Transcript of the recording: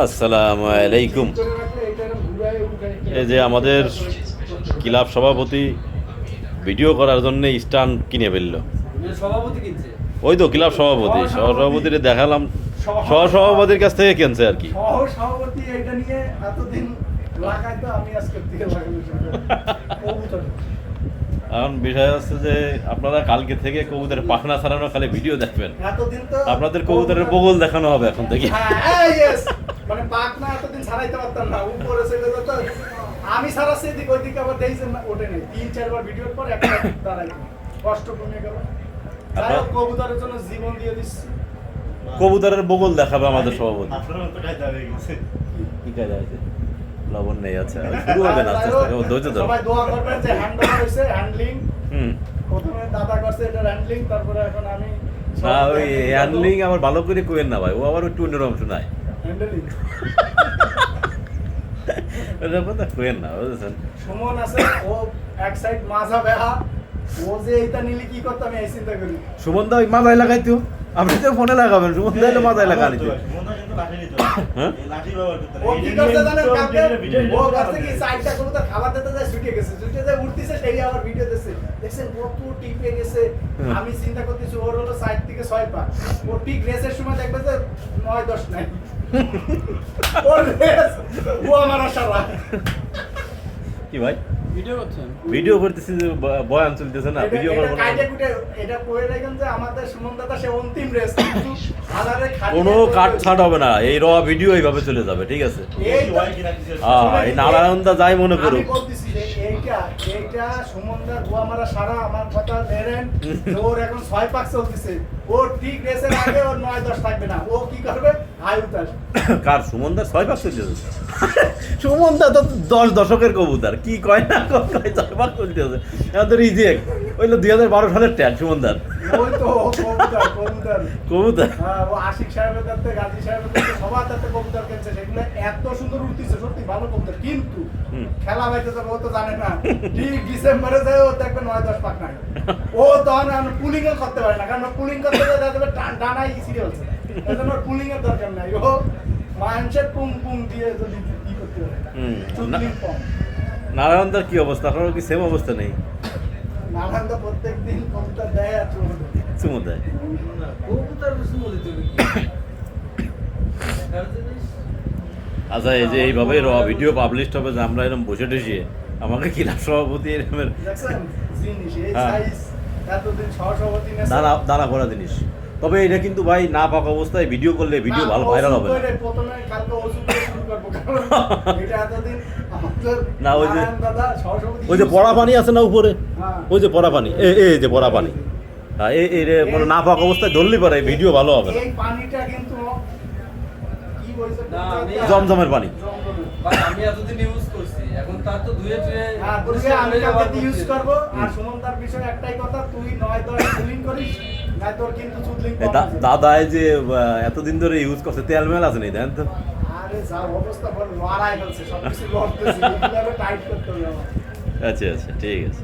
আসসালামু আলাইকুম। এই যে আমাদের ক্লাব সভাপতি ভিডিও করার জন্য স্ট্যান্ড কিনে ফেললো। সভাপতি কিনছে, ওই তো ক্লাব সভাপতি, সভাপতিরে দেখালাম, সহসভাপতির কাছ থেকে কিনছে আর কি। সভাপতি এটা নিয়ে এতদিন লাগাইতো, আমি আজকে দিয়ে লাগানো। এখন বিষয় হচ্ছে যে আপনারা কালকে থেকে কবুতরের পাখনা ছাড়ানো খালি ভিডিও দেখবেন, এতদিন তো আপনাদের কবুতরের বগল দেখানো হবে এখন থেকে। মানে পাখনা এতদিন ছাড়াইতে পারতাম না, উপরে ছেড়ে যেত, আমি ছাড়াচ্ছি এদিক ওইদিকে, আবার দেখছেন না ওঠে নেই, 3-4 বার ভিডিওর পর একটা দাঁড়াই, কষ্ট কমে গেল। যাই হোক, কবুতরের জন্য জীবন দিয়ে দিচ্ছি। কবুতরের বগল দেখাবে আমাদের সভাপতি। আপনার তো কায়দা হয়ে গেছে। কি কাজে আছে? লবণ নেই, আচ্ছা শুরু হবে না, আস্তে আস্তে ধৈর্য ধরো। সবাই দোয়া করবেন যে হ্যান্ডল হইছে, হ্যান্ডলিং হুম, প্রথমে দাদা করছে এটা হ্যান্ডলিং, তারপরে এখন আমি না ওই হ্যান্ডলিং আবার ভালো করে কোয়েন না ভাই, ও আবার একটু অন্যরকম শোনায়। হ্যান্ডলিং। ওটা কথা কোয়েন না, বুঝেছেন? সুমন আছে, ও এক সাইড মাজা বেহা, ও যে এইটা নিলে কি করতে আমি এই চিন্তা করি। সুমন দা ওই মাথায় লাগাইতো, আপনি তো ফোনে লাগাবেন, সুমন দা হলে মাথায় লাগা নিতে। মনে হয় কিন্তু লাঠি নিত। হ্যাঁ? এই লাঠি ব্যবহার করতে ও কি করতে জানেন কালকে, ও কাছে কি সাইডটা করে তার খাবার দিতে যায়, ছুটে গেছে, ছুটে যায় উঠতেছে, সেই আবার ভিডিও দিচ্ছে, দেখছেন কত টিপে গেছে। আমি চিন্তা করতেছি ওর হলো সাইড থেকে 6 পা, ও ঠিক রেসের সময় দেখবে যে 9-10 নাই, ওর রেস ও আমার আশারা। কি ভাই ভিডিও করছেন? ভিডিও করতেছি যে বয়ান চলতেছে না, ভিডিও করবো না। কাইটে কুটে এটা কইরে রাখেন যে আমাদের সুমন দাদা সে অন্তিম রেস, কিন্তু আলারে খালি কোনো কাট ছাড় হবে না, এই র ভিডিও এইভাবে চলে যাবে, ঠিক আছে? এই ওয়াই কি রাখছে? এই নারায়ণ দা যাই মনে আমি করুক, বলতেছি যে এইটা সুমনদার গোয়া মারা সারা আমার কথা নেরেন, যে ওর এখন 6 পাক চলতেছে, ওর ঠিক রেসের আগে ওর 9-10 থাকবে না, ও কি করবে হাই উতাস। কার সুমন দা 6 পাক চলতেছে? সুমন দা তো 10 দশকের কবুতর, কি কয় না কয় 6 পাক চলতেছে, এখন তো রিজেক্ট হইলো 2012 সালের ট্যাগ সুমন দার ওই তো কবুতর কবুতর। হ্যাঁ, ও আশিক সাহেবের কাছে, গাজী সাহেবের কাছে, সবার কাছে কবুতর কিনছে, সেগুলো এত সুন্দর উঠতেছে, সত্যি ভালো কবুতর, কিন্তু খেলা বাইতে যাবে ও তো জানে না, ঠিক ডিসেম্বরে যায় ও দেখবে 9-10 পাক নাই, ও তখন পুলিং ও করতে পারে না, কারণ পুলিং করতে গেলে দেখা যাবে ডানাই সিরিয়াল হচ্ছে, এজন্য পুলিং এর দরকার নাই, ও মানুষের পুং পুং দিয়ে যদি কি করতে পারে। চুটলিং পম নারায়ণ দার কি অবস্থা? আপনারও কি সেম অবস্থা নেই? নানান তো প্রত্যেকদিন কবুতর দেয় আর চুমো দেয়। কবুতর সুমো দিতে হবে কি আচ্ছা, এই যে এইভাবে র ভিডিও পাবলিশ হবে যে আমরা এরকম বসে টসিয়ে, আমাকে ক্লাব সভাপতি এরকমের দেখছেন জিনিস এই হ্যাঁ। সাইজ এতদিন সহসভাপতি নেছে দানা ভরা জিনিস। তবে এটা কিন্তু ভাই না পাক অবস্থায় ভিডিও করলে ভিডিও ভালো ভাইরাল হবে না। প্রথমে কালকে ওষুধ দিয়ে শুরু করব, কারণ এটা এতদিন আমাদের না, ওই যে দাদা সহসভাপতি ওই যে পড়া পানি আছে না উপরে, হ্যাঁ। ওই যে পড়া পানি, এই যে পড়া পানি, হ্যাঁ এই মানে না পাক অবস্থায় ধরলে পরে ভিডিও ভালো হবে না। এই পানিটা কিন্তু কি বলছে না, জমজমের পানি। ভাই আমি এতদিন ইউজ করছি, এখন তার তো ধুয়ে হ্যাঁ, তুই আমি কালকে ইউজ করব। আর সুমন তার বিষয়ে একটাই কথা, তুই 9-10 কুলিং করিস, না তোর কিন্তু চুদলিং কম আছে। দাদা এই যে এতদিন ধরে ইউজ করছে, তেল মেল আছে নেই দেন তো। আরে যা অবস্থা বল, লড়াই হচ্ছে, সবকিছু লড়তেছি, কিভাবে টাইট করতে হবে আমার। আচ্ছা আচ্ছা, ঠিক আছে।